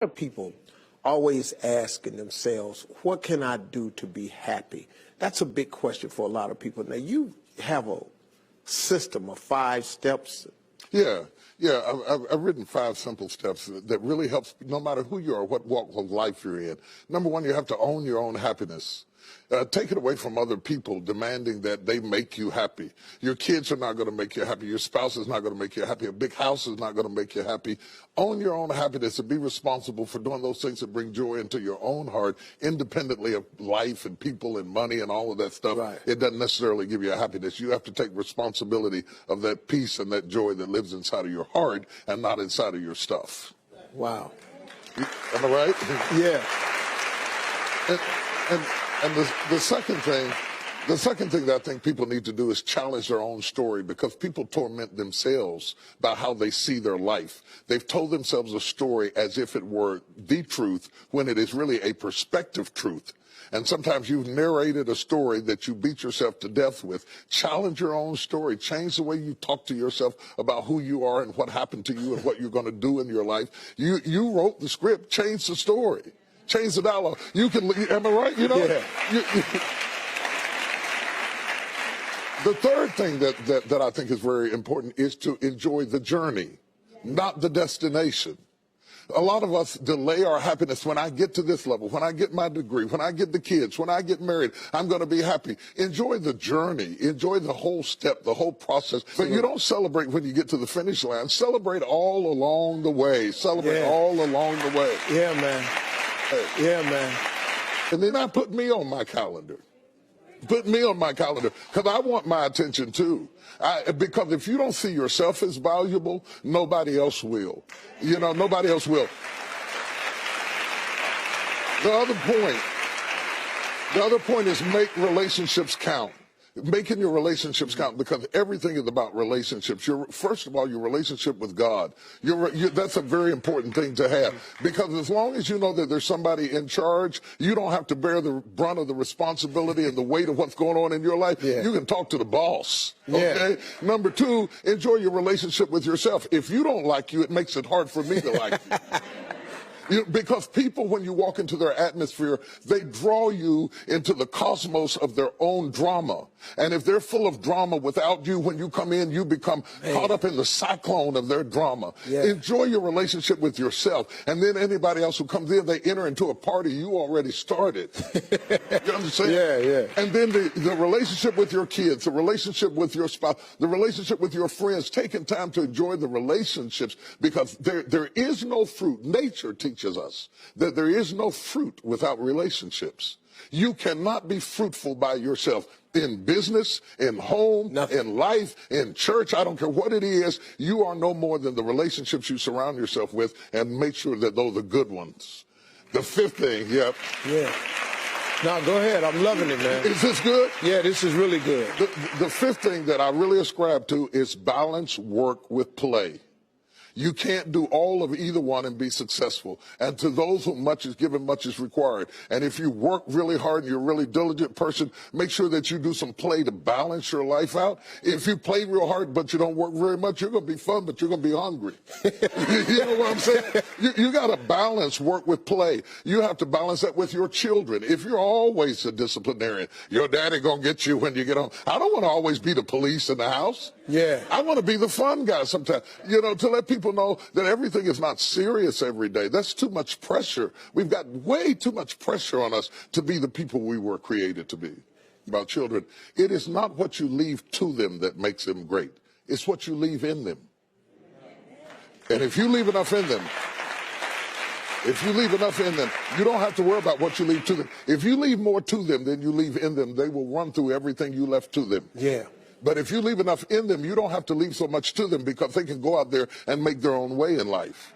People always asking themselves, what can I do to be happy? That's a big question for a lot of people. Now, you have a system of 5 steps. Yeah. I've written 5 simple steps that really helps no matter who you are, what walk of life you're in. Number 1, you have to own your own happiness. Take it away from other people demanding that they make you happy. Your kids are not going to make you happy. Your spouse is not going to make you happy. A big house is not going to make you happy. Own your own happiness and be responsible for doing those things that bring joy into your own heart, independently of life and people and money and all of that stuff. Right. It doesn't necessarily give you a happiness. You have to take responsibility of that peace and that joy that lives inside of your heart and not inside of your stuff. Wow. Am I right? Yeah. And the second thing that I think people need to do is challenge their own story, because people torment themselves by how they see their life. They've told themselves a story as if it were the truth when it is really a perspective truth. And sometimes you've narrated a story that you beat yourself to death with. Challenge your own story. Change the way you talk to yourself about who you are and what happened to you and what you're going to do in your life. You wrote the script. Change the story. Change the dialogue. You can, am I right? You know? Yeah. The third thing that I think is very important is to enjoy the journey, not the destination. A lot of us delay our happiness. When I get to this level, when I get my degree, when I get the kids, when I get married, I'm going to be happy. Enjoy the journey. Enjoy the whole step, the whole process. But you don't celebrate when you get to the finish line. Celebrate all along the way. Celebrate all along the way. Yeah, man. Yeah, man. And then I put me on my calendar. Put me on my calendar, because I want my attention too. Because if you don't see yourself as valuable, nobody else will. You know, nobody else will. The other point is make relationships count. Making your relationships count, because everything is about relationships. First of all, your relationship with God. That's a very important thing to have, because as long as you know that there's somebody in charge, you don't have to bear the brunt of the responsibility and the weight of what's going on in your life. Yeah. You can talk to the boss. Okay. Yeah. Number 2, enjoy your relationship with yourself. If you don't like you, it makes it hard for me to like you. Because people, when you walk into their atmosphere, they draw you into the cosmos of their own drama. And if they're full of drama without you, when you come in, you become caught up in the cyclone of their drama. Yeah. Enjoy your relationship with yourself. And then anybody else who comes in, they enter into a party you already started. You understand? Yeah. And then the relationship with your kids, the relationship with your spouse, the relationship with your friends, taking time to enjoy the relationships, because there is no fruit. Nature teaches us that there is no fruit without relationships. You cannot be fruitful by yourself. In business, in home, in life, in church, I don't care what it is, you are no more than the relationships you surround yourself with, and make sure that those are good ones. The 5th thing, Yeah. No, go ahead. I'm loving it, man. Is this good? Yeah, this is really good. The 5th thing that I really ascribe to is balance work with play. You can't do all of either one and be successful. And to those whom much is given, much is required. And if you work really hard and you're a really diligent person, make sure that you do some play to balance your life out. If you play real hard but you don't work very much, you're going to be fun, but you're going to be hungry. You know what I'm saying? You got to balance work with play. You have to balance that with your children. If you're always a disciplinarian, your daddy going to get you when you get home. I don't want to always be the police in the house. Yeah. I want to be the fun guy sometimes, you know, to let people know that everything is not serious every day. That's too much pressure. We've got way too much pressure on us to be the people we were created to be. About children, it is not what you leave to them that makes them great. It's what you leave in them. And if you leave enough in them, you don't have to worry about what you leave to them. If you leave more to them than you leave in them, they will run through everything you left to them. Yeah. But if you leave enough in them, you don't have to leave so much to them, because they can go out there and make their own way in life.